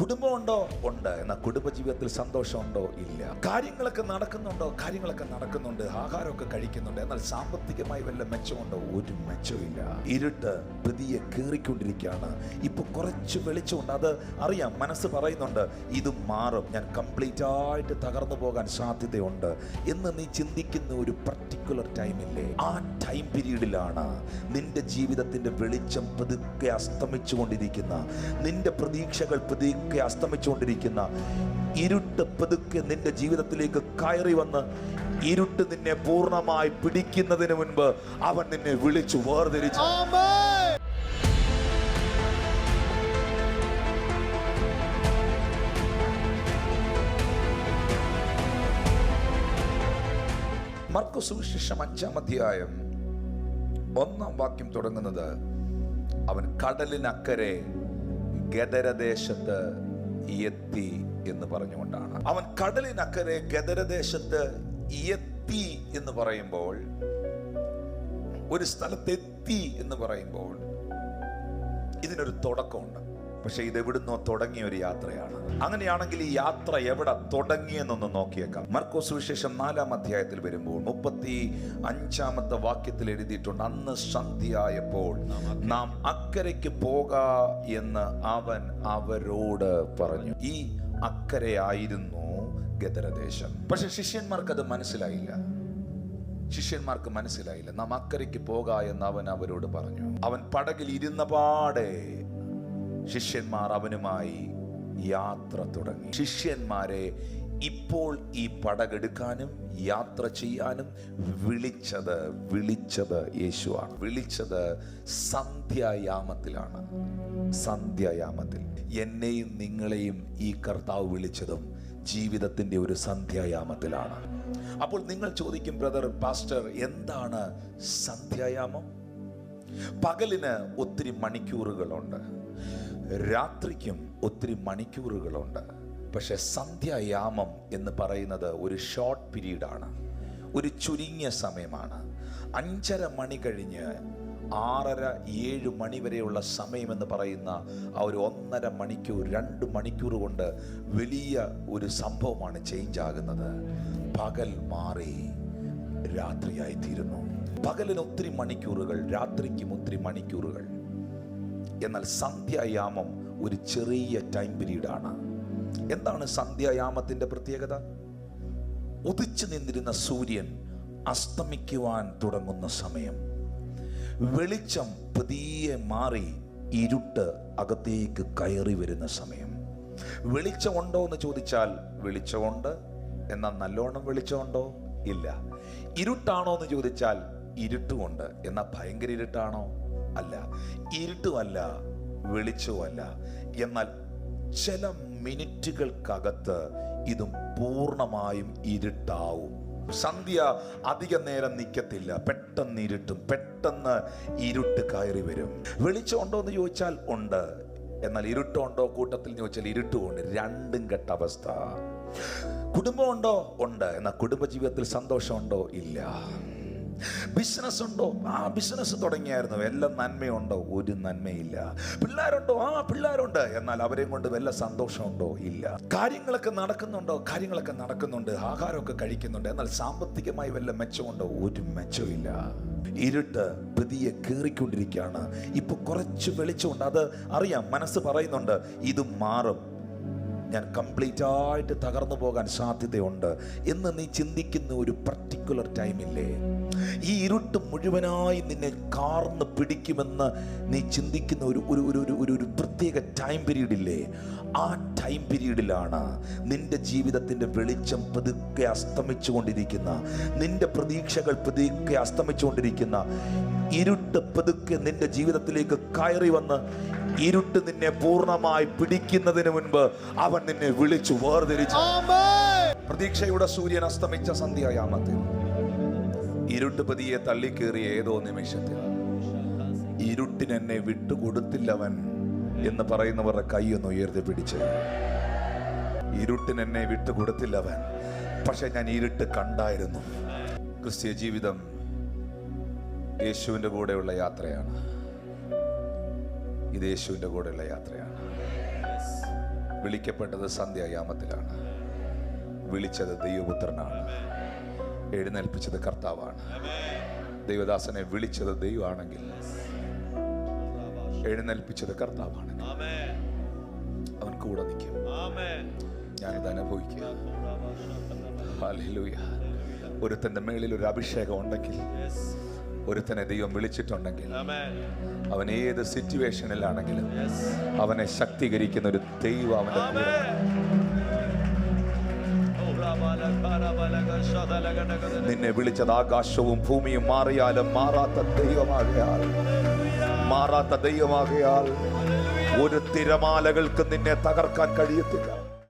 കുടുംബമുണ്ടോ? ഉണ്ട്. എന്നാൽ കുടുംബജീവിതത്തിൽ സന്തോഷമുണ്ടോ? ഇല്ല. കാര്യങ്ങളൊക്കെ നടക്കുന്നുണ്ടോ? കാര്യങ്ങളൊക്കെ നടക്കുന്നുണ്ട്. ആഹാരമൊക്കെ കഴിക്കുന്നുണ്ട്. എന്നാൽ സാമ്പത്തികമായി വല്ല മെച്ചമുണ്ടോ? ഒരു മെച്ചവും ഇല്ല. ഇരുട്ട് പതിയെ കയറിക്കൊണ്ടിരിക്കുകയാണ്. ഇപ്പൊ കുറച്ച് വെളിച്ചമുണ്ട്. അത് അറിയാം, മനസ്സ് പറയുന്നുണ്ട് ഇത് മാറും, ഞാൻ കംപ്ലീറ്റ് ആയിട്ട് തകർന്നു പോകാൻ സാധ്യതയുണ്ട് എന്ന് നീ ചിന്തിക്കുന്ന ഒരു പർട്ടിക്കുലർ ടൈമില്ലേ, ആ ടൈം പീരീഡിലാണ് നിന്റെ ജീവിതത്തിന്റെ വെളിച്ചം പതുക്കെ അസ്തമിച്ചുകൊണ്ടിരിക്കുന്ന, നിന്റെ പ്രതീക്ഷകൾ പതുക്കെ അസ്തമിച്ചുകൊണ്ടിരിക്കുന്ന, ഇരുട്ട് പതുക്കെ നിന്റെ ജീവിതത്തിലേക്ക് കയറി വന്ന് ഇരുട്ട് നിന്നെ പൂർണ്ണമായി പിടിക്കുന്നതിന് മുൻപ് അവൻ നിന്നെ വിളിച്ചു വേർതിരിച്ചു. മർക്കോസ് സുവിശേഷം 5-ാം അധ്യായം 1-ാം വാക്യം തുടങ്ങുന്നത് അവൻ കടലിനക്കരെ ഗദരദേശത്ത് എത്തി എന്ന് പറഞ്ഞുകൊണ്ടാണ്. അവൻ കടലിനക്കരെ ഗദരദേശത്ത് എത്തി എന്ന് പറയുമ്പോൾ, ഒരു സ്ഥലത്തെത്തി എന്ന് പറയുമ്പോൾ ഇതിനൊരു തുടക്കമുണ്ട്. പക്ഷെ ഇത് എവിടുന്നോ തുടങ്ങിയ ഒരു യാത്രയാണ്. അങ്ങനെയാണെങ്കിൽ ഈ യാത്ര എവിടെ തുടങ്ങിയെന്നൊന്ന് നോക്കിയേക്കാം. മർക്കോസ് സുവിശേഷം 4-ാം അധ്യായത്തിൽ വരുമ്പോൾ 35-ാമത്തെ വാക്യത്തിൽ എഴുതിയിട്ടുണ്ട്, അന്ന് സന്ധ്യയായപ്പോൾ നാം അക്കരയ്ക്ക് പോകാ എന്ന് അവൻ അവരോട് പറഞ്ഞു. ഈ അക്കരയായിരുന്നു ഗദരദേശം. പക്ഷെ ശിഷ്യന്മാർക്ക് മനസ്സിലായില്ല. നാം അക്കരയ്ക്ക് പോകാ എന്ന് അവൻ അവരോട് പറഞ്ഞു. അവൻ പടകിൽ ഇരുന്ന പാടെ ശിഷ്യന്മാർ അവനുമായി യാത്ര തുടങ്ങി. ശിഷ്യന്മാരെ ഇപ്പോൾ ഈ പടകെടുക്കാനും യാത്ര ചെയ്യാനും വിളിച്ചത് യേശുവാണ്. വിളിച്ചത് സന്ധ്യായാമത്തിലാണ്. സന്ധ്യായാമത്തിൽ എന്നെയും നിങ്ങളെയും ഈ കർത്താവ് വിളിച്ചതും ജീവിതത്തിന്റെ ഒരു സന്ധ്യായാമത്തിലാണ്. അപ്പോൾ നിങ്ങൾ ചോദിക്കും, ബ്രദർ പാസ്റ്റർ, എന്താണ് സന്ധ്യായാമം? പകലിന് ഒത്തിരി മണിക്കൂറുകളുണ്ട്, രാത്രിക്കും ഒത്തിരി മണിക്കൂറുകളുണ്ട്. പക്ഷെ സന്ധ്യായാമം എന്ന് പറയുന്നത് ഒരു ഷോർട്ട് പീരീഡാണ്, ഒരു ചുരുങ്ങിയ സമയമാണ്. 5:30 മണി കഴിഞ്ഞ് 6:30-7 മണി വരെയുള്ള സമയം എന്ന് പറയുന്ന ആ ഒരു 1.5 മണിക്കൂർ 2 മണിക്കൂർ കൊണ്ട് വലിയ ഒരു സംഭവമാണ് ചേഞ്ച് ആകുന്നത്. പകൽ മാറി രാത്രിയായിത്തീരുന്നു. പകലിന് ഒത്തിരി മണിക്കൂറുകൾ, രാത്രിക്കും ഒത്തിരി മണിക്കൂറുകൾ. എന്നാൽ സന്ധ്യായാമം ഒരു ചെറിയ ടൈം പീരീഡാണ്. എന്താണ് സന്ധ്യായാമത്തിന്റെ പ്രത്യേകത? ഉദിച്ചു നിന്നിരുന്ന സൂര്യൻ അസ്തമിക്കുവാൻ തുടങ്ങുന്ന സമയം, വെളിച്ചം പതിയെ മാറി ഇരുട്ട് അകത്തേക്ക് കയറി വരുന്ന സമയം. വെളിച്ചമുണ്ടോ എന്ന് ചോദിച്ചാൽ വെളിച്ചമുണ്ട്. എന്നാൽ നല്ലോണം വെളിച്ചമുണ്ടോ? ഇല്ല. ഇരുട്ടാണോ എന്ന് ചോദിച്ചാൽ ഇരുട്ടുമുണ്ട്. എന്നാൽ ഭയങ്കര ഇരുട്ടാണോ? അല്ല. ഇരുട്ടുമല്ല, വെളിച്ചവുമല്ല. എന്നാൽ ചില മിനിറ്റുകൾക്കകത്ത് ഇതും പൂർണ്ണമായും ഇരുട്ടാവും. സന്ധ്യ അധിക നേരം നിൽക്കത്തില്ല, പെട്ടെന്ന് ഇരുട്ടും, പെട്ടെന്ന് ഇരുട്ട് കയറി വരും. വെളിച്ചമുണ്ടോ എന്ന് ചോദിച്ചാൽ ഉണ്ട്. എന്നാൽ ഇരുട്ടുണ്ടോ കൂട്ടത്തിൽ ചോദിച്ചാൽ ഇരുട്ടുമുണ്ട്. രണ്ടും കെട്ട അവസ്ഥ. കുടുംബമുണ്ടോ? ഉണ്ട്. എന്നാൽ കുടുംബജീവിതത്തിൽ സന്തോഷമുണ്ടോ? ഇല്ല. ബിസിനസ് ഉണ്ടോ? ബിസിനസ് തുടങ്ങിയായിരുന്നു. വല്ല നന്മയുണ്ടോ? ഒരു നന്മയില്ല. പിള്ളേരുണ്ടോ? പിള്ളേരുണ്ട്. എന്നാൽ അവരെയും കൊണ്ട് വല്ല സന്തോഷമുണ്ടോ? ഇല്ല. കാര്യങ്ങളൊക്കെ നടക്കുന്നുണ്ടോ? കാര്യങ്ങളൊക്കെ നടക്കുന്നുണ്ട്. ആഹാരമൊക്കെ കഴിക്കുന്നുണ്ട്. എന്നാൽ സാമ്പത്തികമായി വല്ല മെച്ചമുണ്ടോ? ഒരു മെച്ചവും ഇല്ല. ഇരുട്ട് പതിയെ കയറിക്കൊണ്ടിരിക്കുകയാണ്. ഇപ്പൊ കുറച്ച് വെളിച്ചമുണ്ട്. അത് അറിയാം, മനസ്സ് പറയുന്നുണ്ട് ഇത് മാറും, ഞാൻ കംപ്ലീറ്റ് ആയിട്ട് തകർന്നു പോകാൻ സാധ്യതയുണ്ട് എന്ന് നീ ചിന്തിക്കുന്ന ഒരു പർട്ടിക്കുലർ ടൈമില്ലേ, ഈ ഇരുട്ട് മുഴുവനായി നിന്നെ കാർന്ന് പിടിക്കുമെന്ന് നീ ചിന്തിക്കുന്ന ഒരു പ്രത്യേക ടൈം പീരീഡില്ലേ, ആ ടൈം പീരീഡിലാണ് നിന്റെ ജീവിതത്തിന്റെ വെളിച്ചം പതുക്കെ അസ്തമിച്ചുകൊണ്ടിരിക്കുന്ന, നിന്റെ പ്രതീക്ഷകൾ പതുക്കെ അസ്തമിച്ചുകൊണ്ടിരിക്കുന്ന, ഇരുട്ട് പതുക്കെ നിന്റെ ജീവിതത്തിലേക്ക് കയറി വന്ന് ഇരുട്ട് നിന്നെ പൂർണ്ണമായി പിടിക്കുന്നതിന് മുൻപ് അവൻ നിന്നെ വിളിച്ചു വേർതിരിച്ചു. പ്രതീക്ഷയുടെ സൂര്യൻ അസ്തമിച്ച സന്ധ്യായാമത്തിൽ ഇരുട്ട് പതിയെ തള്ളിക്കേറിയ ഏതോ നിമിഷത്തിൽ ഇരുട്ടിനെന്നെ വിട്ടുകൊടുത്തില്ലവൻ എന്ന് പറയുന്നവരുടെ കൈയൊന്ന് ഉയർത്തി പിടിച്ച്. ഇരുട്ടിനെന്നെ വിട്ടുകൊടുത്തില്ലവൻ, പക്ഷെ ഞാൻ ഇരുട്ട് കണ്ടായിരുന്നു. ക്രിസ്തീയ ജീവിതം യേശുവിൻ്റെ കൂടെയുള്ള യാത്രയാണ്. ഇത് യേശുവിൻ്റെ കൂടെയുള്ള യാത്രയാണ്. വിളിക്കപ്പെട്ടത് സന്ധ്യായാമത്തിലാണ്. വിളിച്ചത് ദൈവപുത്രനാണ്. എഴുന്നേൽപ്പിച്ചത് കർത്താവാണ്. ദൈവദാസനെ വിളിച്ചത് ദൈവമാണെങ്കിൽ, എഴുന്നേൽപ്പിച്ചത് കർത്താവാണെങ്കിൽ അവൻ കൂടെ നിൽക്കും. ഞാനിത് അനുഭവിക്കുക. ഹല്ലേലൂയ. ഒരുത്തന്റെ മേളിൽ ഒരു അഭിഷേകം ഉണ്ടെങ്കിൽ, ഒരുത്തനെ ദൈവം വിളിച്ചിട്ടുണ്ടെങ്കിൽ, അവൻ ഏത് സിറ്റുവേഷനിലാണെങ്കിലും അവനെ ശക്തീകരിക്കുന്ന ഒരു ദൈവം അവന്റെ കൂടെ. നിന്നെ വിളിച്ചത് ആകാശവും ഭൂമിയും മാറിയാലും മാറാത്ത ദൈവമാകയാൽ ഒരു തിരമാലകൾക്ക് നിന്നെ തകർക്കാൻ കഴിയത്തില്ല.